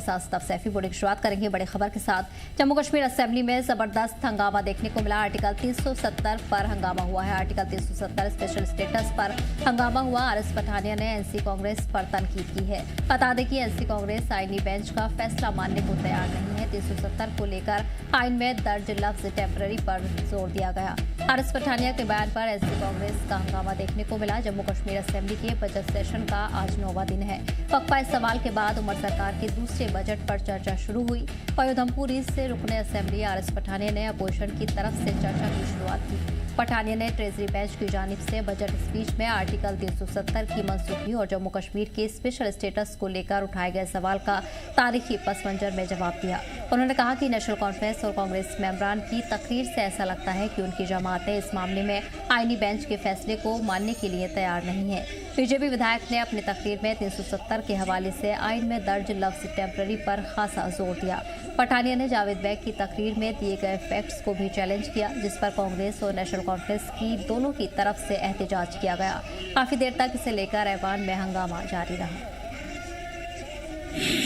साथ सैफ सैफी। बुलेटिन की शुरुआत करेंगे बड़ी खबर के साथ। जम्मू कश्मीर असेंबली में जबरदस्त हंगामा देखने को मिला। आर्टिकल 370 पर हंगामा हुआ है। आर्टिकल 370 स्पेशल स्टेटस पर हंगामा हुआ। आरएस पठानिया ने एनसी कांग्रेस पर तनकीद की है। बता दें कि एनसी कांग्रेस आईनी बेंच का फैसला मानने को तैयार नहीं है। 370 को लेकर आइन में दर्ज लफ्ज टेम्पररी पर जोर दिया गया। आरएस पठानिया के बयान पर एनसी कांग्रेस का हंगामा देखने को मिला। जम्मू कश्मीर असेंबली के बजट सेशन का आज 9वां दिन है। वक्फा सवाल के बाद उमर सरकार के दूसरे बजट पर चर्चा शुरू हुई। उधमपुर से रुकने असेंबली आरएस पठानिया ने अपोजिशन की तरफ से चर्चा की शुरुआत की। पठानिया ने ट्रेजरी बेंच की जानिब से बजट स्पीच में आर्टिकल 370 की मनसूखी और जम्मू कश्मीर के स्पेशल स्टेटस को लेकर उठाए गए सवाल का तारीखी पस मंजर में जवाब दिया। उन्होंने कहा कि नेशनल कॉन्फ्रेंस और कांग्रेस मेंबरान की तकरीर से ऐसा लगता है कि उनकी जमातें इस मामले में आईनी बेंच के फैसले को मानने के लिए तैयार नहीं है। बीजेपी विधायक ने अपनी तकरीर में 370 के हवाले से आइन में दर्ज लफ्ज टेम्पररी पर खासा जोर दिया। पठानिया ने जावेद बेग की तकरीर में दिए गए फैक्ट्स को भी चैलेंज किया, जिस पर कांग्रेस और नेशनल कॉन्फ्रेंस की दोनों की तरफ से एहतजाज किया गया। काफी देर तक इसे लेकर ऐवान में हंगामा जारी रहा।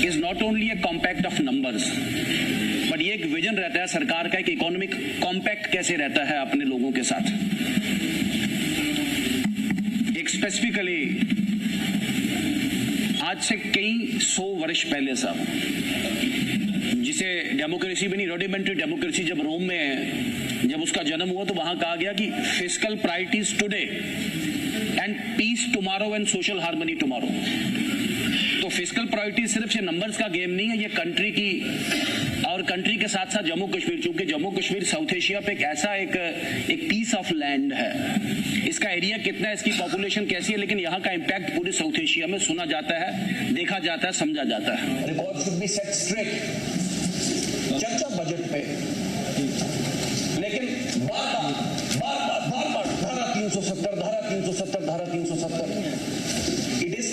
Is not only A compact of numbers, but ये एक विजन रहता है सरकार का, एक इकोनॉमिक कॉम्पैक्ट कैसे रहता है अपने लोगों के साथ। एक स्पेसिफिकली आज से कई 100 वर्ष पहले साहब, जिसे डेमोक्रेसी भी नहीं, रूडिमेंट्री डेमोक्रेसी जब रोम में जब उसका जन्म हुआ तो वहां कहा गया कि fiscal priorities today and peace tomorrow and social harmony tomorrow. तो फिस्कल प्रायोरिटी सिर्फ ये नंबर्स का गेम नहीं है, ये कंट्री की और कंट्री के साथ साथ जम्मू कश्मीर, चूंकि जम्मू कश्मीर साउथ एशिया पे एक ऐसा एक पीस ऑफ लैंड है। इसका एरिया कितना है, इसकी पॉपुलेशन कैसी है, लेकिन यहाँ का इम्पैक्ट पूरे साउथ एशिया में सुना जाता है, देखा जाता है, समझा जाता है। Record should be set straight चर्चा बजट पे, लेकिन बार बार धारा 370 धारा 370 धारा 370, it is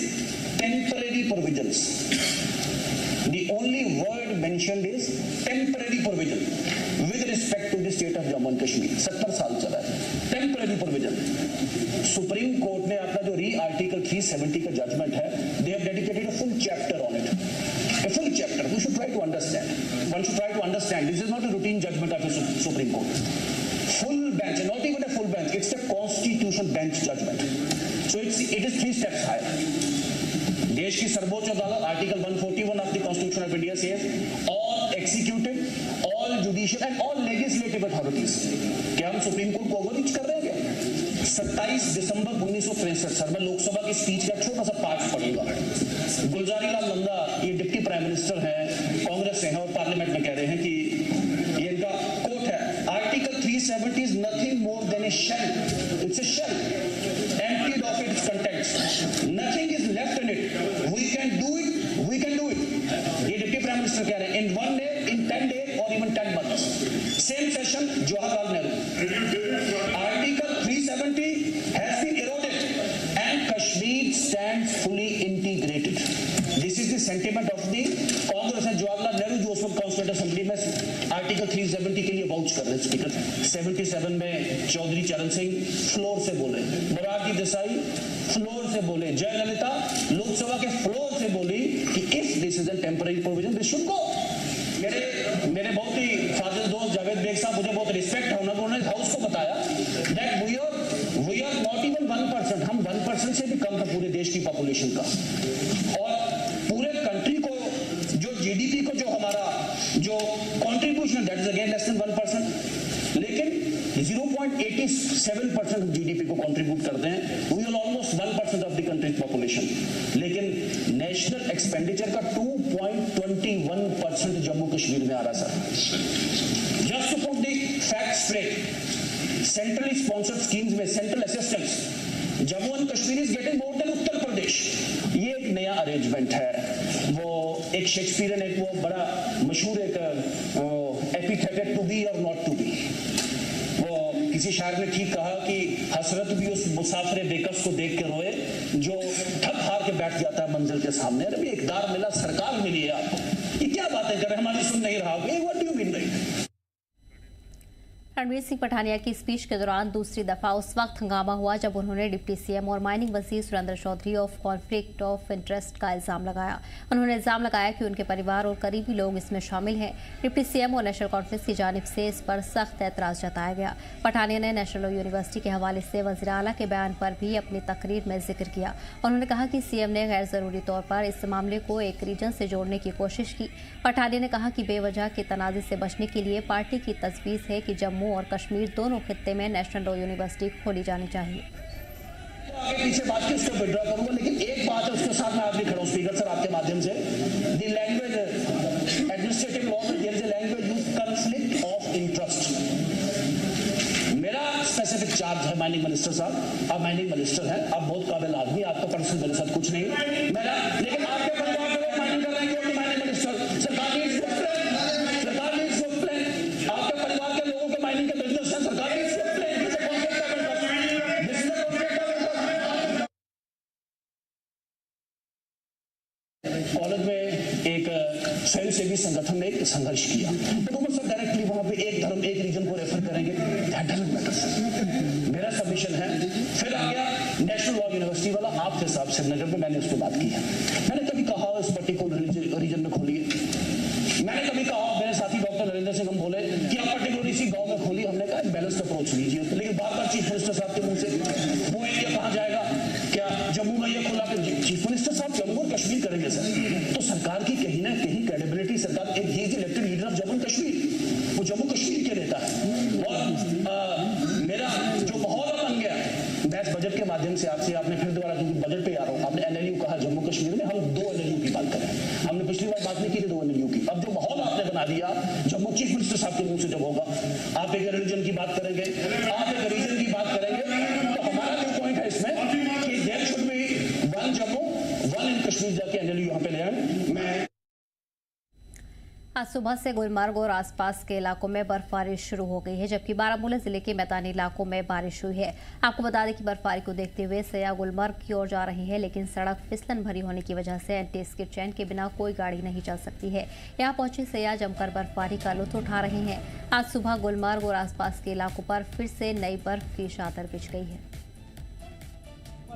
temporary provisions. The only word mentioned is temporary provision with respect to the state of Jammu and Kashmir. 70 साल चला है टेम्पररी प्रोविजन। सुप्रीम कोर्ट ने अपना जो री आर्टिकल 370 का जजमेंट है, they have dedicated a full chapter on it. A full chapter. We should try to understand. One should try to understand. This is not a routine judgment of the Supreme Court. Full bench, not even a full bench. It's a constitutional bench judgment. So it is 3 steps higher. देश की सर्वोच्च अदालत article 141 of the constitution of India says all executive, all judicial and all legislative authorities. क्या हम supreme court को overreach कर रहे हैं क्या? 27 दिसंबर 1963 सर, मैं लोकसभा की स्पीच का छोटा सा पार्ट पढ़ूंगा। गुलजारी लाल नंदा, ये डिप्टी प्राइम मिनिस्टर हैं, कांग्रेस से हैं और पार्लियामेंट में कह रहे हैं कि ये इनका कोट है, article 370 is nothing more than a shell, it's a shell emptied of its contents, nothing is left in it, we can do it। ये डिप्टी प्राइम मिनिस्टर कह रहे हैं in 1 day, in 10 days or even 10 months। Same session Jawaharlal Nehru, article 370 has been eroded and Kashmir stands fully integrated। This is the sentiment of the Congress and Jawaharlal Nehru, जो उस वक्त constituent assembly में article 370 के लिए vouch कर रहे हैं। स्पीकर 77 में चौधरी चरण सिंह फ्लोर से बोले, मोरारजी देसाई फ्लोर से बोले, जयललिता लोकसभा के फ्लोर से बोली कि if this is a temporary provision this should go. मेरे बहुत ही फाजिल दोस्त जावेद बेग साहब, मुझे बहुत रिस्पेक्ट है, उन्होंने हाउस को बताया that we are not even 1%, हम 1% से भी कम है पूरे देश की पॉपुलेशन का। और पूरे कंट्री को जो जीडीपी को जो हमारा जो contribution that is again less than 1%, लेकिन 0.87% जीडीपी को कंट्रीब्यूट करते हैं। We are almost 1% of the country population, लेकिन नेशनल एक्सपेंडिचर का 2.21% जम्मू कश्मीर में आ रहा sir. Just to put the fact straight, centrally sponsored schemes में central assistance Jammu and Kashmir is getting more than Uttar Pradesh. ये एक नया अरेंजमेंट है। वो एक शेक्सपियरियन, एक वो बड़ा मशहूर एक एपिथेटेड टू बी और नॉट टू बी। वो किसी शायर ने ठीक कहा कि हसरत भी उस मुसाफिर बेकस को देख के रोए जो थक हार के बैठ जाता है मंजिल के सामने। अरे भी इकदार मिला, सरकार मिली है आपको, ये क्या बातें कर रहे हैं, हमारी सुन नहीं रहा। What do you mean? Ranveer Singh Pathania की स्पीच के दौरान दूसरी दफा उस वक्त हंगामा हुआ जब उन्होंने डिप्टी सीएम और माइनिंग वजीर Surendra Chaudhary of conflict of interest का इल्जाम लगाया। उन्होंने इल्जाम लगाया कि उनके परिवार और करीबी लोग इसमें शामिल हैं। डिप्टी सीएम और नेशनल कॉन्फ्रेंस की जानिब से इस पर सख्त ऐतराज जताया गया। पठानिया ने नेशनल लॉ यूनिवर्सिटी के हवाले से वज़ीर आला के बयान पर भी अपनी तकरीर में जिक्र किया। उन्होंने कहा कि सीएम ने गैर जरूरी तौर पर इस मामले को एक रीजन से जोड़ने की कोशिश की। पठानिया ने कहा कि बेवजह के तनाज़े से बचने के लिए पार्टी की तजवीज़ है कि जम्मू और कश्मीर दोनों खित्ते में नेशनल लॉ यूनिवर्सिटी खोली जानी चाहिए। आगे पीछे बात की उसको विड्रॉ करूंगा, लेकिन एक बात है उसके साथ मैं आगे खड़ा हूं स्पीकर सर आपके माध्यम से। द लैंग्वेज एडमिनिस्ट्रेटिव लॉ में there is a language use conflict of interest. मेरा स्पेसिफिक चार्ज है माइनिंग मिनिस्टर साहब, आप माइनिंग मिनिस्टर हैं, आप बहुत काबिल आदमी, आपका पर्सनल मेरे साथ कुछ नहीं मेरा, लेकिन आपके परिवार के लोग माइनिंग कर रहे हैं, माइनिंग मिनिस्टर सरकार ने आपके परिवार के लोगों के माइनिंग के बिजनेस है, सरकार ने कॉलेज में एक स्वयंसेवी संगठन ने एक संघर्ष किया, तो वो सब डायरेक्टली वहां पे एक धर्म एक रीजन को रेफर करेंगे, दैट डजंट मैटर। मेरा सबमिशन है। फिर आ गया नेशनल लॉ यूनिवर्सिटी वाला, आपके साहब श्रीनगर में मैंने उस पर बात की है। मैंने कभी कहा इस पर्टिकुलर रीजन में खोलिए, मैंने कभी कहा मेरे साथी डॉक्टर नरेंद्र सिंह हम बोले कि आप पर्टिकुलर इसी गांव में खोलिए, हमने कहा बैलेंस अप्रोच लीजिए, लेकिन बार बार चीफ मिनिस्टर साहब के मुंह से वो एरिया कहाँ जाएगा, क्या जम्मू में ये खोला, चीफ मिनिस्टर साहब जम्मू और कश्मीर करेंगे सर, तो सरकार की कहीं ना कहीं क्रेडिबिलिटी, सरकार एक ही elected leader of Jammu Kashmir, वो जम्मू कश्मीर के नेता है। और मेरा जो माहौल बन गया बैस बजट के माध्यम से आपसे, आपने फिर दोबारा क्योंकि बजट पे आ रहा हूँ, आपने एनएलयू कहा जम्मू कश्मीर में हम 2 एनएलयू की बात करें, हमने पिछली बार बात नहीं की थी 2 एनएलयू की, अब जो माहौल आपने बना दिया जम्मू चीफ मिनिस्टर साहब के मुंह से जब होगा, आप एक रिलीजन की बात करेंगे, आप एक रीजन की बात करेंगे, तो हमारा जो पॉइंट है इसमें कि देयर शुड बी 1 जम्मू 1 इन कश्मीर जाके एनएलयू यहाँ पे ले आए। मैं आज सुबह से गुलमर्ग और आसपास के इलाकों में बर्फबारी शुरू हो गई है, जबकि बारामूला जिले के मैदानी इलाकों में बारिश हुई है। आपको बता दें कि बर्फबारी को देखते हुए सैया गुलमर्ग की ओर जा रही है, लेकिन सड़क फिसलन भरी होने की वजह से एंटी स्किड चैन के बिना कोई गाड़ी नहीं चल सकती है। यहाँ पहुंचे सैया जमकर बर्फबारी का लुत्फ उठा रहे हैं। आज सुबह गुलमर्ग और आसपास के इलाकों पर फिर से नई बर्फ की चादर बिछ गई है।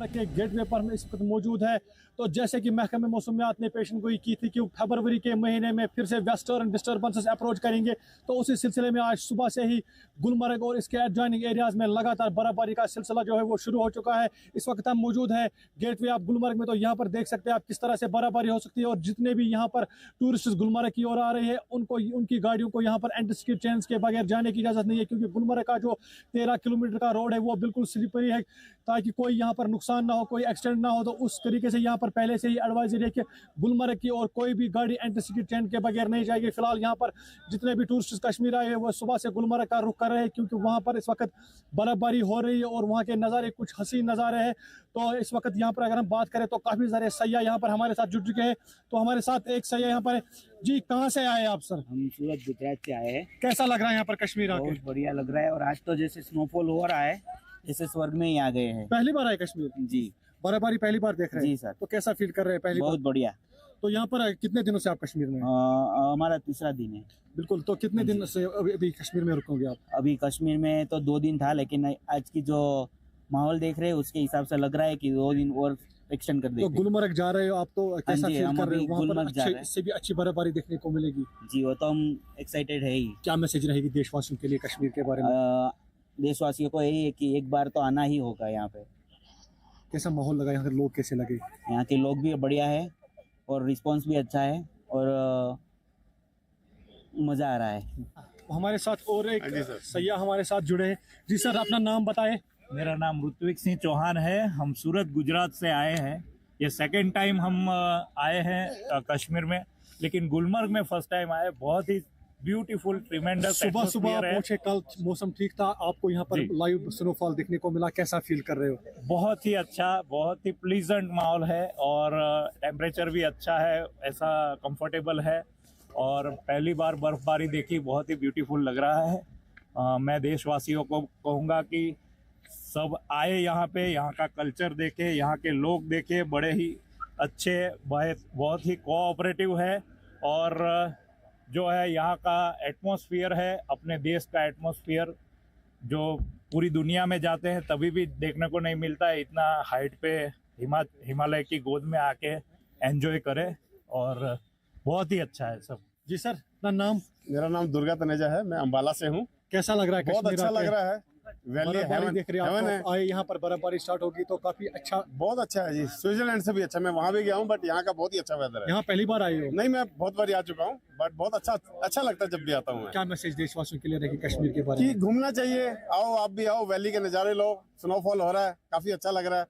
के गेटवे पर इस वक्त मौजूद है, तो जैसे कि महकमे मौसमियात ने पेशन गोई की थी कि फरवरी के महीने में फिर से वेस्टर्न डिस्टर्बेंसेस अप्रोच करेंगे, तो उसी सिलसिले में आज सुबह से ही गुलमर्ग और इसके एडजॉइनिंग एरियाज में लगातार बर्फबारी का सिलसिला जो है वो शुरू हो चुका है। इस वक्त हम मौजूद है गेटवे ऑफ गुलमर्ग में, तो यहाँ पर देख सकते हैं आप किस तरह से बर्फबारी हो सकती है, और जितने भी यहाँ पर टूरिस्ट गुलमर्ग की ओर आ रहे हैं उनको उनकी गाड़ियों को यहाँ पर एंटी स्किड चेन्स के बगैर जाने की इजाज़त नहीं है, क्योंकि गुलमर्ग का जो 13 किलोमीटर का रोड है वो बिल्कुल स्लिपरी है, ताकि कोई यहाँ पर नुकसान ना हो, कोई एक्सीडेंट ना हो। तो उस तरीके से यहाँ पर पहले से ही एडवाइजरी है कि गुलमर्ग की और कोई भी गाड़ी एंटी स्किड चेन के बगैर नहीं जाएगी। फिलहाल यहाँ पर जितने भी टूरिस्ट कश्मीर आए हैं वो सुबह से गुलमर्ग का रुख कर रहे हैं, क्योंकि वहाँ पर इस वक्त बर्फबारी हो रही है और वहाँ के नज़ारे कुछ हसीन नज़ारे हैं। तो इस वक्त यहाँ पर अगर हम बात करें तो काफ़ी सारे सैयाह यहाँ पर हमारे साथ जुड़ चुके हैं। तो हमारे साथ एक सैयाह यहाँ पर है जी, कहाँ से आए आप सर? हम सूरत गुजरात से आए हैं। कैसा लग रहा है यहाँ पर कश्मीर आके? बहुत बढ़िया लग रहा है, और आज तो जैसे स्नोफॉल हो रहा है जैसे स्वर्ग में ही आ गए हैं। पहली बार आए कश्मीर? जी, बर्फबारी पहली बार देख रहे हैं? जी सर। तो कैसा फील कर रहे हैं पहली बार? बहुत बढ़िया। तो यहाँ पर कितने दिनों से आप कश्मीर में हैं? हमारा 3रा दिन है। बिल्कुल। तो कितने दिन से अभी कश्मीर में रुकोगे आप? अभी कश्मीर में तो 2 दिन था, लेकिन आज की जो माहौल देख रहे हैं उसके हिसाब से लग रहा है कि 2 दिन और एक्सटेंड कर देंगे। तो गुलमर्ग जा रहे हो आप, तो कैसा जी, फील हम कर रहे हो? अभी वहाँ पर गुलमर्ग जा रहे हैं। इससे भी अच्छी बर्फबारी देखने को मिलेगी। जी, वो तो हम एक्साइटेड है ही। क्या मैसेज रहेगी देशवासियों के लिए कश्मीर के बारे में? देशवासियों को यही है कि एक बार तो आना ही होगा यहाँ पे। कैसा माहौल लगा यहाँ के लोग कैसे लगे? यहाँ के लोग भी बढ़िया है और रिस्पॉन्स भी अच्छा है और मज़ा आ रहा है। हमारे साथ और एक सैयाह हमारे साथ जुड़े हैं। जी सर, अपना नाम बताएं। मेरा नाम ऋत्विक सिंह चौहान है। हम सूरत गुजरात से आए हैं। ये सेकंड टाइम हम आए हैं कश्मीर में, लेकिन गुलमर्ग में फर्स्ट टाइम आए। बहुत ही ब्यूटीफुल ट्रिमेंडस सुबह सुबह पहुंचे, कल मौसम ठीक था, आपको यहाँ पर लाइव स्नोफॉल देखने को मिला, कैसा फील कर रहे हो? बहुत ही अच्छा, बहुत ही प्लीजेंट माहौल है और टेम्परेचर भी अच्छा है, ऐसा कंफर्टेबल है और पहली बार बर्फबारी देखी, बहुत ही ब्यूटीफुल लग रहा है। मैं देशवासियों को कहूँगा कि सब आए यहाँ पे, यहाँ का कल्चर देखे, यहाँ के लोग देखे, बड़े ही अच्छे, बहुत ही कोऑपरेटिव है और जो है यहाँ का एटमॉस्फेयर है अपने देश का एटमॉस्फेयर जो पूरी दुनिया में जाते हैं तभी भी देखने को नहीं मिलता है। इतना हाइट पे हिमालय की गोद में आके एंजॉय करे और बहुत ही अच्छा है सब। जी सर, अपना नाम? मेरा नाम दुर्गा तनेजा है, मैं अंबाला से हूँ। कैसा लग रहा है? बहुत अच्छा लग रहा है। वैली बर्फबारी हेवन देख रहे हेवन हैं है। आप, आए यहाँ पर बर्फबारी स्टार्ट होगी तो काफी अच्छा। बहुत अच्छा है जी, स्विट्जरलैंड से भी अच्छा। मैं वहाँ भी गया हूँ बट यहाँ का बहुत ही अच्छा वेदर है। यहाँ पहली बार आए हो? नहीं, मैं बहुत बार आ चुका हूँ बट बहुत अच्छा लगता है जब भी आता हूँ। क्या मैसेज देशवासियों के लिए रहेगी कश्मीर के बारे में? कि घूमना चाहिए, आओ आप भी आओ, वैली के नज़ारे लो, स्नोफॉल हो रहा है, काफी अच्छा लग रहा है,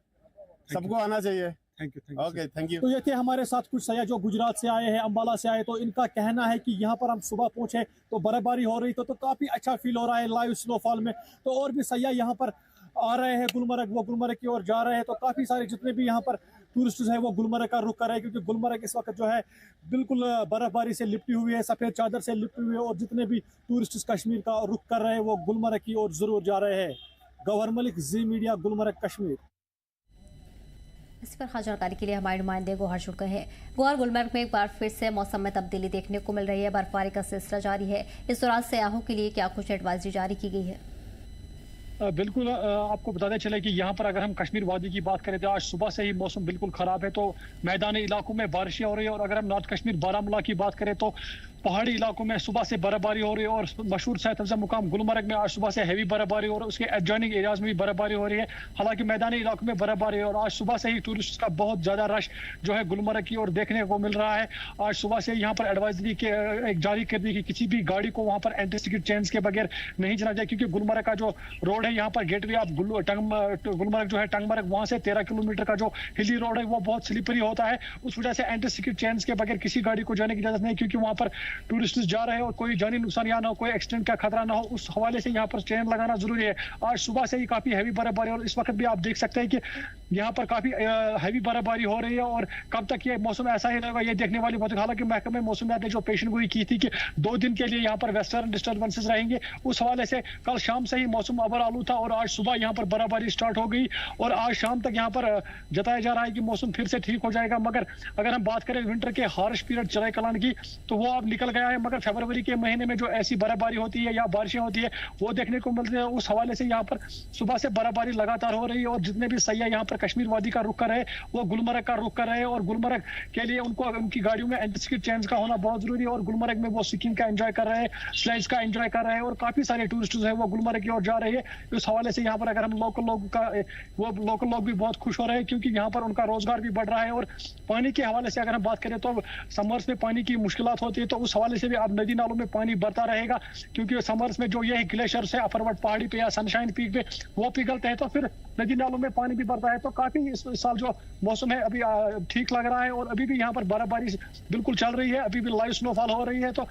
सबको आना चाहिए। Thank you. Okay, thank you. तो ये थे हमारे साथ कुछ सयाह जो गुजरात से आए हैं, अंबाला से आए। तो इनका कहना है कि यहाँ पर हम सुबह पहुंचे तो बर्फबारी हो रही तो काफी अच्छा फील हो रहा है लाइव स्नोफॉल में। तो और भी सयाह यहाँ पर आ रहे हैं गुलमर्ग, वो गुलमर्ग की ओर जा रहे हैं। तो काफी सारे जितने भी यहाँ पर टूरिस्ट है वो गुलमर्ग का रुख कर रहे हैं, क्योंकि गुलमर्ग इस वक्त जो है बिल्कुल बर्फबारी से लिपटी हुई है, सफेद चादर से लिपटी हुई है। और जितने भी टूरिस्ट कश्मीर का रुख कर रहे हैं वो गुलमर्ग की ओर जरूर जा रहे हैं। गौहर मलिक, जी मीडिया, गुलमर्ग, कश्मीर। इस पर खास जानकारी के लिए हमारे नुमाइंदे गोहर चुके हैं। गोहर, गुलमर्ग में एक बार फिर से मौसम में तब्दीली देखने को मिल रही है, बर्फबारी का सिलसिला जारी है। इस दौरान सयाहों के लिए क्या कुछ एडवाइजरी जारी की गई है? बिल्कुल, आपको बताते चले कि यहाँ पर अगर हम कश्मीर वादी की बात करें तो आज सुबह से ही मौसम बिल्कुल ख़राब है। तो मैदानी इलाकों में बारिशें हो रही है, और अगर हम नॉर्थ कश्मीर बारामूला की बात करें तो पहाड़ी इलाकों में सुबह से बर्फबारी हो रही है। और मशहूर सेहत अफजा मुकाम गुलमर्ग में आज सुबह से हैवी बर्फबारी और उसके एडजॉइनिंग एरियाज में भी बर्फबारी हो रही है। हालांकि मैदानी इलाकों में बर्फबारी है और आज सुबह से ही टूरिस्ट का बहुत ज़्यादा रश जो है गुलमर्ग की ओर देखने को मिल रहा है। आज सुबह से यहाँ पर एडवाइजरी के एक जारी कर दी कि किसी भी गाड़ी को वहाँ पर एंटी स्किड चेन्स के बगैर नहीं चलना चाहिए, क्योंकि गुलमर्ग का जो रोड है यहाँ पर गेटवे ऑफ गुलमर्ग जो है टंगमर्ग, वहाँ से 13 किलोमीटर का जो हिली रोड है वो बहुत स्लिपरी होता है। उस वजह से एंटी स्किड चेन्स के बगैर किसी गाड़ी को जाने की इजाजत नहीं, क्योंकि वहाँ पर टूरिस्ट जा रहे हैं और कोई जानी नुकसान या ना हो, कोई एक्सीडेंट का खतरा ना हो, उस हवाले से यहाँ पर चेन लगाना जरूरी है। आज सुबह से ही काफी हैवी बर्फबारी और इस वक्त भी आप देख सकते हैं कि यहाँ पर काफी हैवी बर्फबारी हो रही है। और कब तक ये मौसम ऐसा ही रहेगा ये देखने वाली बात है। हालांकि महकमे मौसमियात ने जो पेशन गोई की थी कि 2 दिन के लिए यहाँ पर वेस्टर्न डिस्टर्बेंसेस रहेंगे, उस हवाले से कल शाम से ही मौसम अबर आलू था और आज सुबह यहाँ पर बर्फबारी स्टार्ट हो गई और आज शाम तक यहाँ पर जताया जा रहा है कि मौसम फिर से ठीक हो जाएगा। मगर अगर हम बात करें विंटर के हार्श पीरियड चढ़ाई कलान की तो वो अब निकल गया है, मगर फरवरी के महीने में जो ऐसी बर्फबारी होती है या बारिशें होती है वो देखने को मिलती है। उस हवाले से यहाँ पर सुबह से बर्फबारी लगातार हो रही है और जितने भी सयाह यहाँ पर कश्मीर वादी का रुख कर रहे हैं वो गुलमर्ग का रुख कर रहे हैं। और गुलमर्ग के लिए उनको उनकी गाड़ियों में एंटी स्किड चेन्स का होना बहुत जरूरी है और गुलमर्ग में वो स्कीइंग का एंजॉय कर रहे हैं, स्लाइड्स का एंजॉय कर रहे हैं और काफी सारे टूरिस्ट है वो गुलमर्ग की ओर जा रहे हैं। उस हवाले से यहाँ पर अगर हम लोकल लोग भी बहुत खुश हो रहे हैं, क्योंकि यहाँ पर उनका रोजगार भी बढ़ रहा है। और पानी के हवाले से अगर हम बात करें तो समर्स में पानी की मुश्किलात होती है, तो उस हवाले से भी अब नदी नालों में पानी बढ़ता रहेगा, क्योंकि समर्स में जो ये ग्लेशियर से अफरवट पहाड़ी पे या सनशाइन पीक पे वो पिघलते हैं तो फिर नदी नालों में पानी भी बढ़ता है। तो काफी इस साल जो मौसम है अभी ठीक लग रहा है और अभी भी यहाँ पर बर्फबारी बिल्कुल चल रही है, अभी भी लाइव स्नोफॉल हो रही है। तो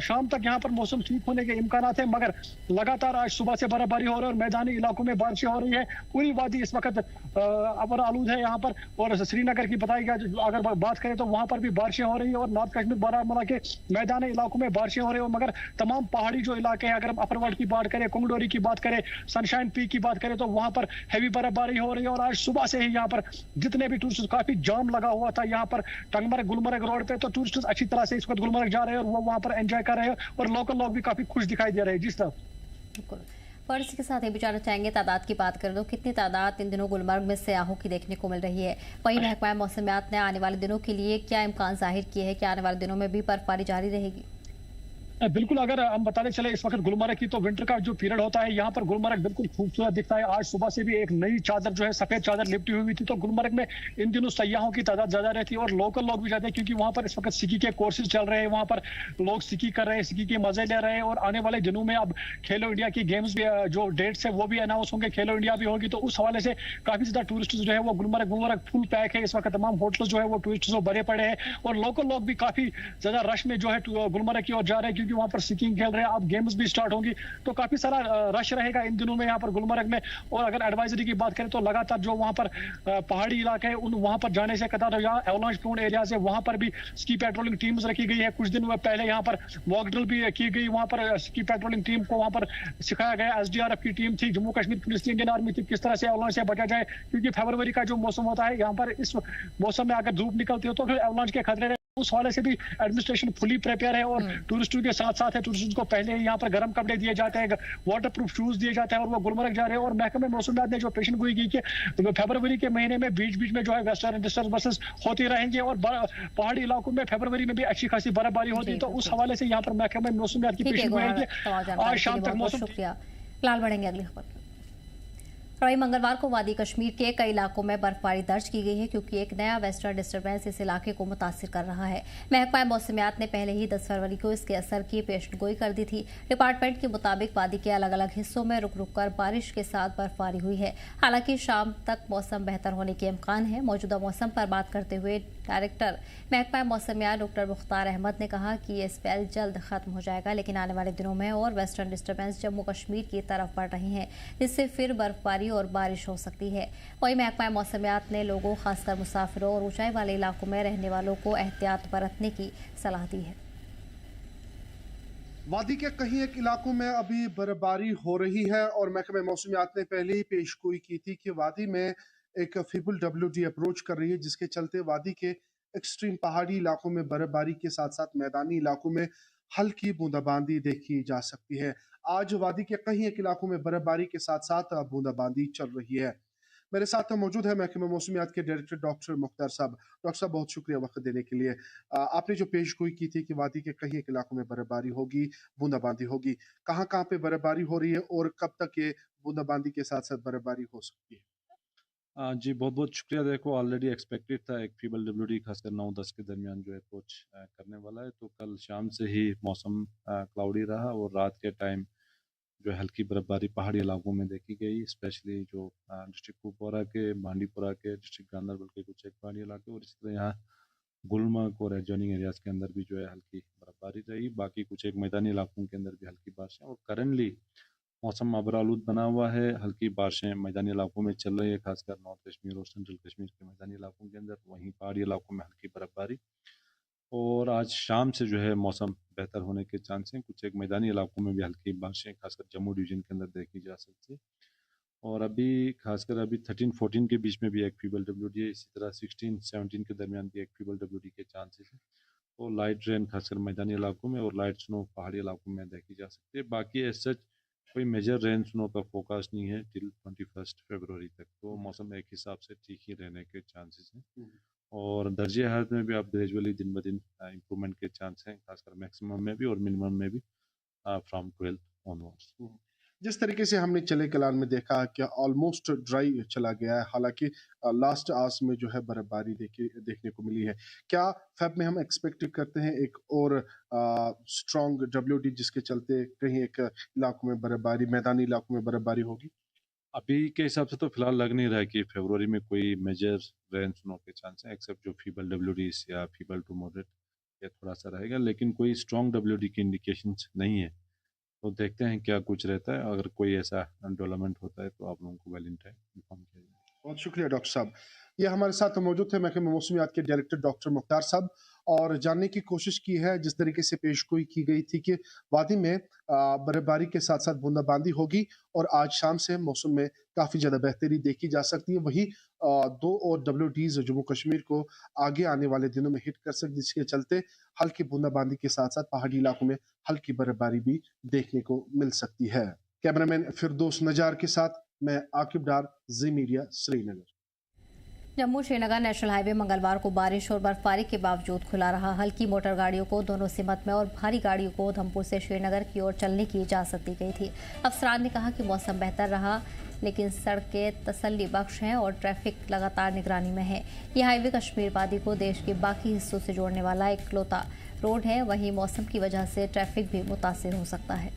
शाम तक यहाँ पर मौसम ठीक होने के इम्कानात है, मगर लगातार आज सुबह से बर्फबारी हो रही है और मैदानी इलाकों में बारिशें हो रही है। पूरी वादी इस वक्त अबर आलूद है यहाँ पर। और श्रीनगर की बताई गया अगर बात करें तो वहाँ पर भी बारिशें हो रही है और नॉर्थ कश्मीर बारामूला के मैदानी इलाकों में बारिशें हो रही है। मगर तमाम पहाड़ी जो इलाके हैं, अगर हम अफरवट की बात करें, कुंगडोरी की बात करें, सनशाइन पीक की बात करें, तो वहां पर हैवी बर्फबारी हो रही है। और आज सुबह से ही यहाँ पर जितने भी टूरिस्ट, काफी जाम लगा हुआ था यहाँ पर टंगमर्ग गुलमर्ग रोड पे, तो टूरिस्ट अच्छी तरह से इस वक्त गुलमर्ग जा रहे हैं और वो वहां पर एंजॉय कर रहे हैं और लोकल लोग भी काफी खुश दिखाई दे रहे हैं। जिस तरह बिल्कुल। और इसी के साथ ये भी जानना चाहेंगे, तादाद की बात करें तो कितनी तादाद इन दिनों गुलमर्ग में सयाहों की देखने को मिल रही है? वहीं महकमा मौसमियात ने आने वाले दिनों के लिए क्या इम्कान जाहिर किए हैं कि आने वाले दिनों में भी बर्फबारी जारी रहेगी? बिल्कुल, अगर हम बताते चले इस वक्त गुलमर्ग की तो विंटर का जो पीरियड होता है यहाँ पर गुलमर्ग बिल्कुल खूबसूरत दिखता है। आज सुबह से भी एक नई चादर जो है सफेद चादर लिपटी हुई थी। तो गुलमर्ग में इन दिनों सयाहों की तादाद ज्यादा रहती है और लोकल लोग भी जाते हैं, क्योंकि वहाँ पर इस वक्त स्की के कोर्सेज चल रहे हैं, वहाँ पर लोग स्की कर रहे हैं, स्की के मजे ले रहे हैं। और आने वाले दिनों में अब खेलो इंडिया की गेम्स भी जो डेट्स है वो भी अनाउंस होंगे, खेलो इंडिया भी होगी। तो उस हवाले से काफी ज्यादा टूरिस्ट जो है वो गुलमर्ग फुल पैक है इस वक्त। तमाम होटल जो है वो टूरिस्ट भरे पड़े हैं और लोकल लोग भी काफी ज्यादा रश में जो है गुलमर्ग की ओर जा रहे हैं, क्योंकि वहाँ पर स्कीइंग रहे हैं। अब गेम्स भी स्टार्ट होंगी तो काफी सारा रश रहेगा इन दिनों में यहाँ पर गुलमर्ग में। और अगर एडवाइजरी की बात करें तो लगातार जो वहाँ पर पहाड़ी इलाके हैं उन वहाँ पर जाने से कतार यहाँ एवलांच प्रोन एरियाज है वहाँ पर भी स्की पेट्रोलिंग टीम्स रखी गई है। कुछ दिन पहले यहाँ पर मॉक ड्रिल भी की गई, वहाँ पर स्की पेट्रोलिंग टीम को वहाँ पर सिखाया गया। SDRF की टीम थी, जम्मू कश्मीर पुलिस थी, इंडियन आर्मी थी, किस तरह से एवलांच से बचा जाए, क्योंकि फरवरी का जो मौसम होता है यहाँ पर इस मौसम में अगर धूप निकलती हो तो फिर एवलांच के खतरे उस हवाले से भी एडमिनिस्ट्रेशन फुली प्रिपेयर है और टूरिस्टों के साथ साथ है, टूरिस्टों को पहले ही यहाँ पर गर्म कपड़े दिए जाते हैं, वाटर प्रूफ शूज दिए जाते हैं और वो गुलमर्ग जा रहे हैं। और महकमे मौसमियात ने जो पेशन गोई की कि फरवरी के महीने में बीच बीच में जो है वेस्टर्न डिस्टर्बेंसेस होती रहेंगे और पहाड़ी इलाकों में फरवरी में भी अच्छी खासी बर्फबारी होती है। तो उस हवाले से यहाँ पर महकमे मौसमियात की पेशन गोई है कि आज शाम तक मौसम। शुक्रिया। फिलहाल बढ़ेंगे अगली खबर। वहीं मंगलवार को वादी कश्मीर के कई इलाकों में बर्फबारी दर्ज की गई है क्योंकि एक नया वेस्टर्न डिस्टर्बेंस इस इलाके को मुतासिर कर रहा है। महकमा मौसमियात ने पहले ही 10 फरवरी को इसके असर की पेशगोई कर दी थी। डिपार्टमेंट के मुताबिक वादी के अलग अलग हिस्सों में रुक रुक कर बारिश के साथ बर्फबारी हुई है। हालांकि शाम तक मौसम बेहतर होने के इम्कान है। मौजूदा मौसम पर बात करते हुए डायरेक्टर महकमा मौसमियात डॉक्टर मुख्तार अहमद ने कहा कि ये स्पेल जल्द खत्म हो जाएगा, लेकिन आने वाले दिनों में और वेस्टर्न डिस्टर्बेंस जम्मू कश्मीर की तरफ बढ़ रही हैं, जिससे फिर बर्फबारी और बारिश हो सकती है। वहीं महकमा मौसमियात ने लोगों, खासकर मुसाफिरों और ऊंचाई वाले इलाकों में रहने वालों को एहतियात बरतने की सलाह दी है। वादी के कहीं एक इलाकों में अभी बर्फबारी हो रही है और महकमे मौसमियात ने पहले ही पेशगोई की थी कि वादी में एक फीबल WD अप्रोच कर रही है, जिसके चलते वादी के एक्सट्रीम पहाड़ी इलाकों में बर्फबारी के साथ साथ मैदानी इलाकों में हल्की बूंदाबांदी देखी जा सकती है। आज वादी के कहीं एक इलाकों में बर्फबारी के साथ साथ बूंदाबांदी चल रही है। मेरे साथ मौजूद है महकमा मौसमियात के डायरेक्टर डॉक्टर मुख्तार साहब। डॉक्टर साहब, बहुत शुक्रिया वक्त देने के लिए। आपने जो पेशगोई की थी कि वादी के कहीं एक इलाकों में बर्फबारी होगी, बूंदाबांदी होगी, कहाँ कहाँ पे बर्फबारी हो रही है और कब तक ये बूंदाबांदी के साथ साथ बर्फबारी हो सकती है? जी बहुत बहुत शुक्रिया। देखो ऑलरेडी एक्सपेक्टेड था एक फीबल WD खासकर 9-10 के दरमियान जो अप्रोच करने वाला है, तो कल शाम से ही मौसम क्लाउडी रहा और रात के टाइम जो हल्की बर्फबारी पहाड़ी इलाकों में देखी गई, स्पेशली जो डिस्ट्रिक्ट कुपवारा के, बांडीपुरा के, डिस्ट्रिक्ट गांधरबल के कुछ एक पहाड़ी इलाके और इसी तरह यहाँ गुलमर्ग और एडजॉइनिंग एरियाज़ के अंदर भी जो है हल्की बर्फबारी रही। बाकी कुछ एक मैदानी इलाकों के अंदर भी हल्की बारिशें और करंटली मौसम अबरालूद बना हुआ है। हल्की बारिशें मैदानी इलाकों में चल रही है, खासकर नॉर्थ कश्मीर और सेंट्रल कश्मीर के मैदानी इलाकों के अंदर, वहीं पहाड़ी इलाकों में हल्की बर्फबारी। और आज शाम से जो है मौसम बेहतर होने के चांस हैं। कुछ एक मैदानी इलाकों में भी हल्की बारिशें खासकर जम्मू डिवीज़न के अंदर देखी जा सकती है। और अभी खासकर अभी 13-14 के बीच में भी एक फीबल WD है, इसी तरह 16-17 के दरमियान भी एक फीबल WD के चांसेस हैं। तो लाइट रेन खासकर मैदानी इलाकों में और लाइट स्नो पहाड़ी इलाकों में देखी जा सकती है। बाकी एज सच कोई मेजर रेन स्नो का फोकास नहीं है टिल 21 फरवरी तक, तो मौसम एक हिसाब से ठीक ही रहने के चांसेस हैं। और दर्जे हालत में भी आप ग्रेजुअली दिन ब दिन इम्प्रूवमेंट के चांस हैं, खासकर मैक्सिमम में भी और मिनिमम में भी फ्रॉम 12 ऑनवर्ड्स। जिस तरीके से हमने चले कलान में देखा कि ऑलमोस्ट ड्राई चला गया है, हालांकि लास्ट आवर्स में जो है बर्फबारी देखने को मिली है। क्या फेब में हम एक्सपेक्ट करते हैं एक और स्ट्रॉन्ग WD जिसके चलते कहीं एक इलाकों में बर्फबारी, मैदानी इलाकों में बर्फबारी होगी? अभी के हिसाब से तो फिलहाल लग नहीं रहा है कि फरवरी में कोई मेजर रेन स्नो के चांस हैं, एक्सेप्ट जो फीबल WD या फीबल टू मॉडरेट ये थोड़ा सा रहेगा, लेकिन कोई स्ट्रॉन्ग WD की इंडिकेशंस नहीं है। तो देखते हैं क्या कुछ रहता है। अगर कोई ऐसा डेवलपमेंट होता है तो आप लोगों को वेल इन टाइम इन्फॉर्म किया जाएगा। बहुत शुक्रिया डॉक्टर साहब। ये हमारे साथ मौजूद थे महकमा मौसमियात के डायरेक्टर डॉक्टर मुख्तार साहब, और जानने की कोशिश की है जिस तरीके से पेशगोई की गई थी कि वादी में बर्फबारी के साथ साथ बूंदाबांदी होगी और आज शाम से मौसम में काफ़ी ज़्यादा बेहतरी देखी जा सकती है। वही 2 और WDs जम्मू कश्मीर को आगे आने वाले दिनों में हिट कर सकती, जिसके चलते हल्की बूंदाबांदी के साथ साथ पहाड़ी इलाकों में हल्की बर्फबारी भी देखने को मिल सकती है। कैमरामैन फिरदौस नजार के साथ मैं Aqib Dar, Zee media, Srinagar. Jammu Srinagar national highway मंगलवार को बारिश और बर्फबारी के बावजूद खुला रहा। हल्की मोटर गाड़ियों को दोनों सिमत में और भारी गाड़ियों को उधमपुर से श्रीनगर की ओर चलने की इजाजत दी गई थी। अफसरान ने कहा कि मौसम बेहतर रहा, लेकिन सड़कें तसल्ली बख्श हैं और ट्रैफिक लगातार निगरानी में है। ये हाईवे कश्मीर वादी को देश के बाकी हिस्सों से जोड़ने वाला इकलौता रोड है। वहीं मौसम की वजह से ट्रैफिक भी मुतासिर हो सकता है।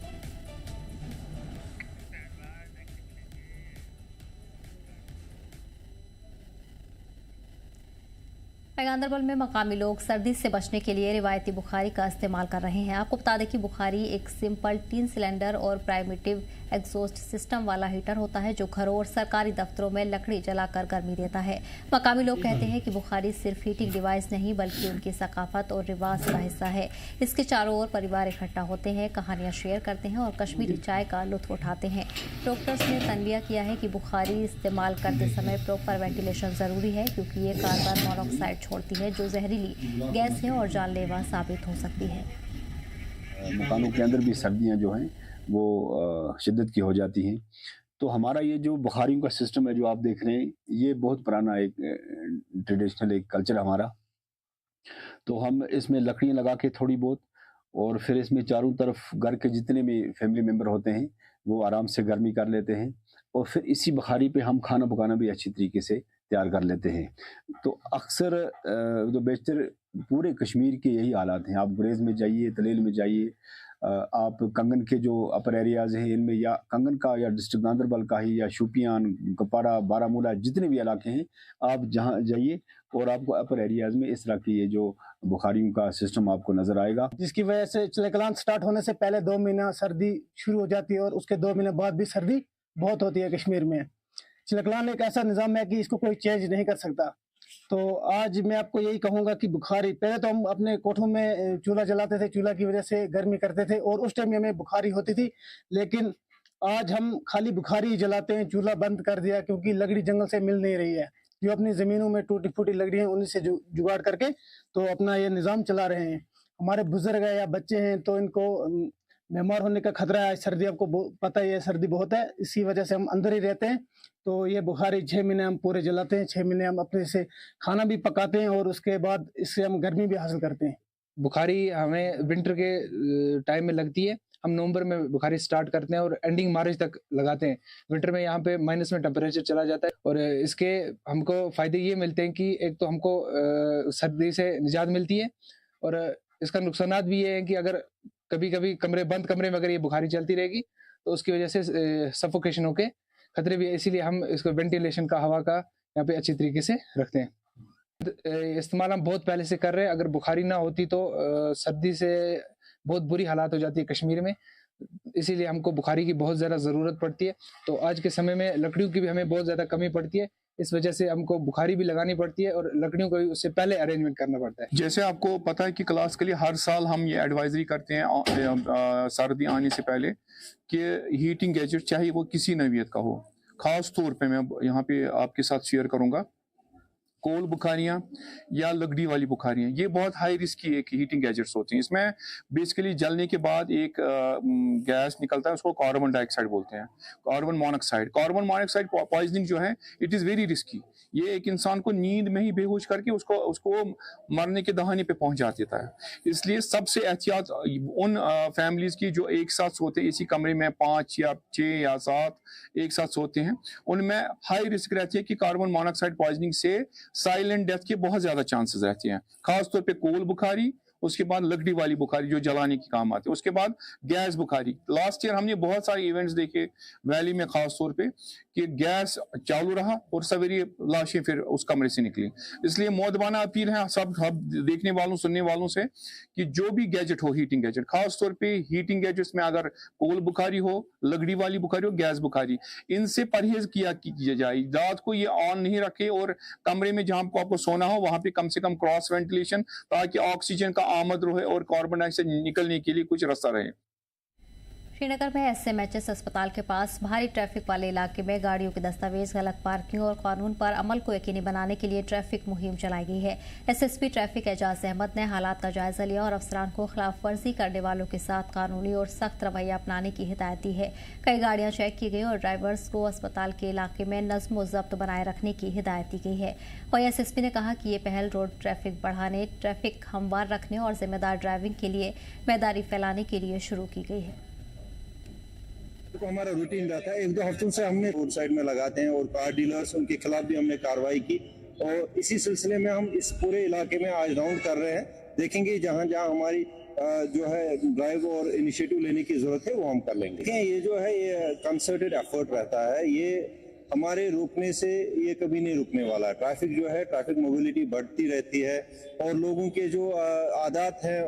गांधरबल में मकामी लोग सर्दी से बचने के लिए रिवायती बुखारी का इस्तेमाल कर रहे हैं। आपको बता दें कि बुखारी एक सिंपल 3 सिलेंडर और प्राइमेटिव एग्जॉस्ट सिस्टम वाला हीटर होता है जो घरों और सरकारी दफ्तरों में लकड़ी जलाकर गर्मी देता है। मकामी लोग कहते हैं कि बुखारी सिर्फ हीटिंग डिवाइस नहीं बल्कि उनकी सकाफत और रिवाज का हिस्सा है। इसके चारों ओर परिवार इकट्ठा होते हैं, कहानियाँ शेयर करते हैं और कश्मीरी चाय का लुत्फ उठाते हैं। डॉक्टर्स ने तनबिया किया है कि बुखारी इस्तेमाल करते समय प्रॉपर वेंटिलेशन ज़रूरी है क्योंकि ये कार्बन मोनोऑक्साइड छोड़ता है। छोड़ती है, जो जहरीली गैस है और जानलेवा साबित हो सकती है। मकानों के अंदर भी सर्दियां जो हैं वो शिद्दत की हो जाती हैं। तो हमारा ये जो बुखारियों का सिस्टम है जो आप देख रहे हैं, ये बहुत पुराना एक ट्रेडिशनल एक कल्चर हमारा। तो हम इसमें लकड़ियाँ लगा के थोड़ी बहुत, और फिर इसमें चारों तरफ घर के जितने भी फैमिली मेंबर होते हैं वो आराम से गर्मी कर लेते हैं, और फिर इसी बुखारी पे हम खाना पकाना भी अच्छी तरीके से तैयार कर लेते हैं। तो अक्सर जो बेशतर पूरे कश्मीर के यही हालात हैं। आप गुरेज में जाइए, तलेल में जाइए, आप कंगन के जो अपर एरियाज़ हैं इनमें, या कंगन का या डिस्ट्रिक्ट गांदरबल का ही, या शोपियान, कुपवाड़ा, बारामूला, जितने भी इलाके हैं आप जहां जाइए और आपको अपर एरियाज़ में इस तरह की ये जो बुखारियों का सिस्टम आपको नजर आएगा। जिसकी वजह से चिलकलान स्टार्ट होने से पहले 2 महीना सर्दी शुरू हो जाती है और उसके 2 महीने बाद भी सर्दी बहुत होती है कश्मीर में। चिलकलान एक ऐसा निज़ाम है कि इसको कोई चेंज नहीं कर सकता। तो आज मैं आपको यही कहूँगा कि बुखारी, पहले तो हम अपने कोठों में चूल्हा जलाते थे, चूल्हा की वजह से गर्मी करते थे और उस टाइम हमें बुखारी होती थी, लेकिन आज हम खाली बुखारी जलाते हैं, चूल्हा बंद कर दिया क्योंकि लकड़ी जंगल से मिल नहीं रही है। जो अपनी ज़मीनों में टूटी फूटी लकड़ी हैं उन्हीं से जुगाड़ करके तो अपना ये निज़ाम चला रहे हैं। हमारे बुजुर्ग है या बच्चे हैं तो इनको बीमार होने का खतरा है। सर्दी आपको पता ही है, सर्दी बहुत है, इसी वजह से हम अंदर ही रहते हैं। तो ये बुखारी 6 महीने हम पूरे जलाते हैं, 6 महीने हम अपने से खाना भी पकाते हैं और उसके बाद इससे हम गर्मी भी हासिल करते हैं। बुखारी हमें विंटर के टाइम में लगती है। हम नवंबर में बुखारी स्टार्ट करते हैं और एंडिंग मार्च तक लगाते हैं। विंटर में यहाँ पे माइनस में टेम्परेचर चला जाता है और इसके हमको फ़ायदे ये मिलते हैं कि एक तो हमको सर्दी से निजात मिलती है, और इसका नुकसानात भी ये है कि अगर कभी कभी बंद कमरे में अगर ये बुखारी चलती रहेगी तो उसकी वजह से सफोकेशन होके खतरे भी है। इसीलिए हम इसको वेंटिलेशन का, हवा का यहाँ पे अच्छी तरीके से रखते हैं। इस्तेमाल हम बहुत पहले से कर रहे हैं। अगर बुखारी ना होती तो सर्दी से बहुत बुरी हालात हो जाती है कश्मीर में, इसीलिए हमको बुखारी की बहुत ज़्यादा ज़रूरत पड़ती है। तो आज के समय में लकड़ियों की भी हमें बहुत ज़्यादा कमी पड़ती है, इस वजह से हमको बुखारी भी लगानी पड़ती है और लकड़ियों को भी उससे पहले अरेंजमेंट करना पड़ता है। जैसे आपको पता है कि क्लास के लिए हर साल हम ये एडवाइजरी करते हैं सर्दी आने से पहले कि हीटिंग गैजेट चाहे वो किसी नौइयत का हो, ख़ास तौर पे मैं यहाँ पे आपके साथ शेयर करूँगा कोल बुखारियाँ या लकड़ी वाली बुखारियाँ, ये बहुत हाई रिस्क की एक हीटिंग गैजेट्स होती हैं। इसमें बेसिकली जलने के बाद एक गैस निकलता है, उसको कार्बन डाइऑक्साइड बोलते हैं, carbon monoxide. Carbon monoxide poisoning जो है इट इज़ वेरी रिस्की। ये एक इंसान को नींद में ही बेहोश करके उसको मरने के दहाने पे पहुंचा देता है। इसलिए सबसे एहतियात उन फैमिलीज की जो एक साथ सोते, इसी कमरे में 5 या 6 या 7 एक साथ सोते हैं, उनमें हाई रिस्क रहती है कि कार्बन मोनोऑक्साइड पॉइजनिंग से साइलेंट डेथ के बहुत ज्यादा चांसेस रहते हैं। खासतौर पे कोल बुखारी, उसके बाद लकड़ी वाली बुखारी जो जलाने के काम आती है, उसके बाद गैस बुखारी। लास्ट ईयर हमने बहुत सारे इवेंट्स देखे वैली में, खास तौर पे कि गैस चालू रहा और सवेरे लाशें फिर उस कमरे से निकली। इसलिए मौदबाना अपील है सब देखने वालों, सुनने वालों से कि जो भी गैजेट हो, हीटिंग गैजेट, खास तौर पे हीटिंग गैजेट्स में अगर कोल बुखारी हो, लकड़ी वाली बुखारी हो, गैस बुखारी, इनसे परहेज किया जाए। रात को ये ऑन नहीं रखे और कमरे में जहां आपको सोना हो वहां पे कम से कम क्रॉस वेंटिलेशन, ताकि ऑक्सीजन का आमद रहे और कार्बन डाइऑक्साइड निकलने के लिए कुछ रास्ता रहे। श्रीनगर में एसएमएचएस अस्पताल के पास भारी ट्रैफिक वाले इलाके में गाड़ियों के दस्तावेज, गलत पार्किंग और कानून पर अमल को यकीनी बनाने के लिए ट्रैफिक मुहिम चलाई गई है। एसएसपी ट्रैफिक एजाज अहमद ने हालात का जायजा लिया और अफसरान को खिलाफ वर्जी करने वालों के साथ कानूनी और सख्त रवैया अपनाने की हिदायत दी है। कई गाड़ियां चेक की गई और ड्राइवर्स को अस्पताल के इलाके में नज्म व जब्त बनाए रखने की हिदायत दी गई है। वहीं एसएसपी ने कहा कि ये पहल रोड ट्रैफिक बढ़ाने, ट्रैफिक हमवार रखने और जिम्मेदार ड्राइविंग के लिए बेदारी फैलाने के लिए शुरू की गई है। तो हमारा रूटीन रहता है, 1-2 हफ्तों से हमने रोड साइड में लगाते हैं और कार डीलर्स, उनके खिलाफ भी हमने कार्रवाई की और इसी सिलसिले में हम इस पूरे इलाके में आज राउंड कर रहे हैं। देखेंगे जहां जहां हमारी जो है ड्राइव और इनिशिएटिव लेने की जरूरत है वो हम कर लेंगे। देखिए ये जो है ये कंसर्टेड एफर्ट रहता है, ये हमारे रुकने से ये कभी नहीं रुकने वाला है। ट्रैफिक जो है, ट्रैफिक मोबिलिटी बढ़ती रहती है और लोगों के जो आदत है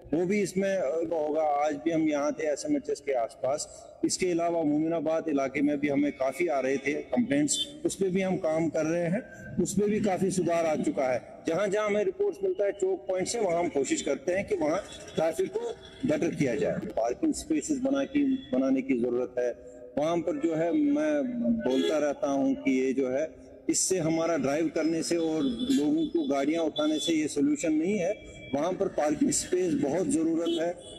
वो भी इसमें होगा। आज भी हम यहाँ थे एसएमएचएस के आसपास, इसके अलावा मोमिनाबाद इलाके में भी हमें काफ़ी आ रहे थे कंप्लेंट्स, उस पर भी हम काम कर रहे हैं, उसमें भी काफ़ी सुधार आ चुका है। जहाँ जहाँ हमें रिपोर्ट्स मिलता है चौक पॉइंट से, वहाँ हम कोशिश करते हैं कि वहाँ ट्रैफिक को बेटर किया जाए। पार्किंग स्पेसेस बनाने की ज़रूरत है। वहाँ पर जो है मैं बोलता रहता हूँ कि ये जो है इससे हमारा ड्राइव करने से और लोगों को गाड़ियां उठाने से ये सोल्यूशन नहीं है। वहाँ पर पार्किंग स्पेस बहुत ज़रूरत है।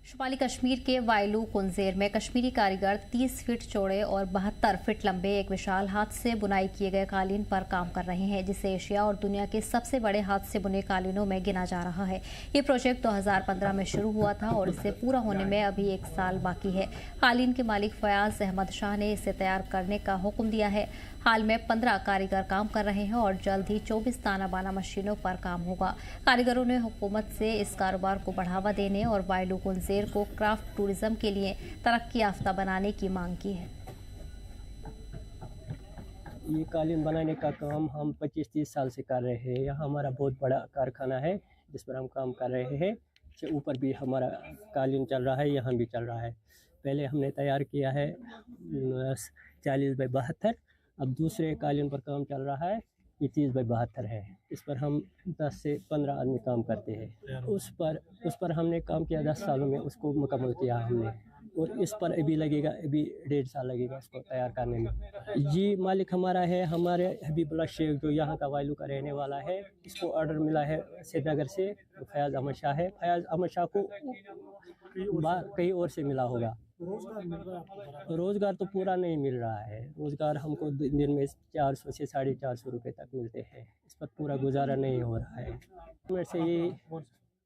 शुमाली कश्मीर के वायलू कुंजेर में कश्मीरी कारीगर 30 फीट चौड़े और 72 फीट लंबे एक विशाल हाथ से बुनाई किए गए कालीन पर काम कर रहे हैं, जिसे एशिया और दुनिया के सबसे बड़े हाथ से बुने कालीनों में गिना जा रहा है। ये प्रोजेक्ट 2015 में शुरू हुआ था और इसे पूरा होने में अभी 1 साल बाकी है। कालीन के मालिक फयाज अहमद शाह ने इसे तैयार करने का हुक्म दिया है। हाल में 15 कारीगर काम कर रहे हैं और जल्द ही 24 ताना बाना मशीनों पर काम होगा। कारीगरों ने हुकूमत से इस कारोबार को बढ़ावा देने और वायलू कुंजेर को क्राफ्ट टूरिज्म के लिए तरक्की याफ्ता बनाने की मांग की है। ये कालीन बनाने का काम हम 25-30 साल से कर रहे हैं। यहाँ हमारा बहुत बड़ा कारखाना है जिस पर हम काम कर रहे हैं। इससे ऊपर भी हमारा कालीन चल रहा है, यहाँ भी चल रहा है। पहले हमने तैयार किया है 40 बाई 72, अब दूसरे कालीन पर काम चल रहा है, ये 30 बाई 72 है। इस पर हम 10 से 15 आदमी काम करते हैं। उस पर हमने काम किया 10 सालों में, उसको मुकम्मल किया हमने, और इस पर अभी लगेगा, अभी 1.5 साल लगेगा इसको तैयार करने में। जी मालिक हमारा है, हमारे हबीबुल्लाह शेख जो यहाँ का वायलू का रहने वाला है। इसको ऑर्डर मिला है श्रीनगर से, फयाज अहमद शाह है। फयाज अहमद शाह को कहीं और से मिला होगा। रोज़गार तो पूरा नहीं मिल रहा है। रोज़गार हमको दिन में 400 से 450 रुपये तक मिलते हैं। इस पर पूरा गुजारा नहीं हो रहा है।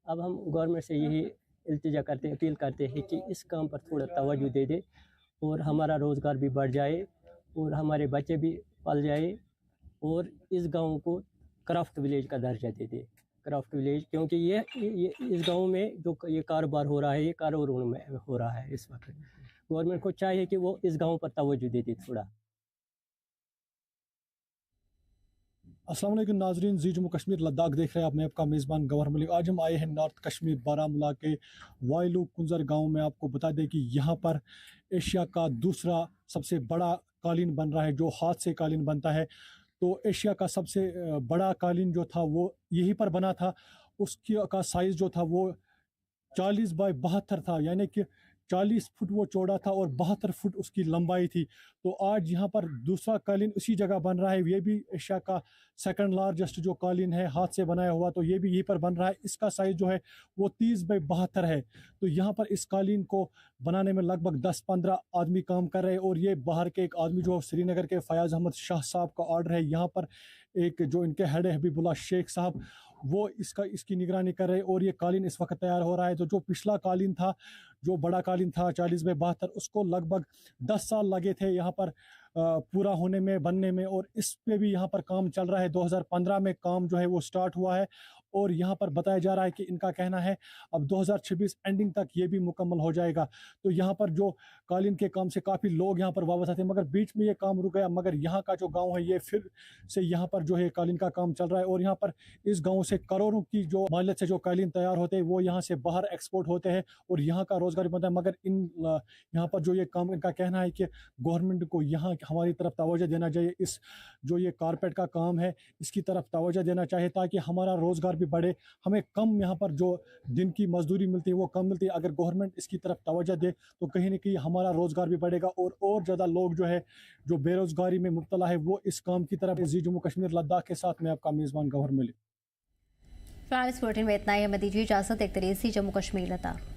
हम गवर्नमेंट से यही इल्तिजा करते, अपील करते हैं कि इस काम पर थोड़ा तवज्जो दे दे और हमारा रोज़गार भी बढ़ जाए और हमारे बच्चे भी पल जाए, और इस गांव को क्राफ्ट विलेज का दर्जा दे दे। क्राफ्ट विलेज, क्योंकि ये इस गांव में जो ये कारोबार हो रहा है, ये कारोबार में हो रहा है इस वक्त। गवर्नमेंट को चाहिए कि वो इस गांव पर तवज्जो दे दे थोड़ा। अस्सलाम वालेकुम नाजरीन, जी जम्मू कश्मीर लद्दाख देख रहे हैं आप। मैं आपका मेज़बान गौहर मलिक। आज हम आए हैं नॉर्थ कश्मीर बारामूला के वायलू कुंजर गांव में। आपको बता दें कि यहाँ पर एशिया का दूसरा सबसे बड़ा कालीन बन रहा है, जो हाथ से कालीन बनता है। तो एशिया का सबसे बड़ा कालीन जो था वो यहीं पर बना था। उसकी का साइज़ जो था वो 40 बाई 72 था, यानी कि 40 फुट वो चौड़ा था और 72 फुट उसकी लंबाई थी। तो आज यहाँ पर दूसरा कालीन उसी जगह बन रहा है। ये भी एशिया का सेकंड लार्जेस्ट जो कालीन है हाथ से बनाया हुआ, तो ये भी यहीं पर बन रहा है। इसका साइज़ जो है वो 30 बाई 72 है। तो यहाँ पर इस कालीन को बनाने में लगभग 10-15 आदमी काम कर रहे हैं। और ये बाहर के एक आदमी जो श्रीनगर के फयाज अहमद शाह साहब का ऑर्डर है। यहाँ पर एक जो इनके हेड है हबीबुल्लाह शेख साहब, वो इसकी निगरानी कर रहे हैं और ये कालीन इस वक्त तैयार हो रहा है। तो जो पिछला कालीन था, जो बड़ा कालीन था 40 बाई 72, उसको लगभग 10 साल लगे थे यहाँ पर पूरा होने में, बनने में। और इस पे भी यहाँ पर काम चल रहा है। 2015 में काम जो है वो स्टार्ट हुआ है और यहाँ पर बताया जा रहा है कि इनका कहना है अब 2026 एंडिंग तक ये भी मुकम्मल हो जाएगा। तो यहाँ पर जो कालीन के काम से काफ़ी लोग यहाँ पर वापस आते हैं, मगर बीच में ये काम रुक गया। मगर यहाँ का जो गांव है ये फिर से यहाँ पर जो है कालीन का काम चल रहा है। और यहाँ पर इस गांव से करोड़ों की जो मालियत से जो कालीन तैयार होते हैं वो यहाँ से बाहर एक्सपोर्ट होते हैं और यहाँ का रोज़गार बनता है। मगर यहाँ पर जो ये काम, इनका कहना है कि गवर्नमेंट को यहाँ हमारी तरफ तवज्जो देना चाहिए। इस जो ये कारपेट का काम है इसकी तरफ तवज्जो देना चाहिए ताकि हमारा रोज़गार भी बढ़े। हमें कम यहाँ पर जो दिन की मजदूरी मिलती है वो कम मिलती है। अगर गवर्नमेंट इसकी तरफ तवज्जो दे तो कहीं ना कहीं हमारा रोज़गार भी बढ़ेगा और ज़्यादा लोग जो है जो बेरोज़गारी में मुब्तला है वो इस काम की तरफ। जी जम्मू कश्मीर लद्दाख के साथ मैं आपका मेज़बान गौहर मलिक। फिलहाल इस बुलेटिन में इतना ही। हमें दीजिए इजाज़त। एक तरह से जम्मू कश्मीर लद्दाख।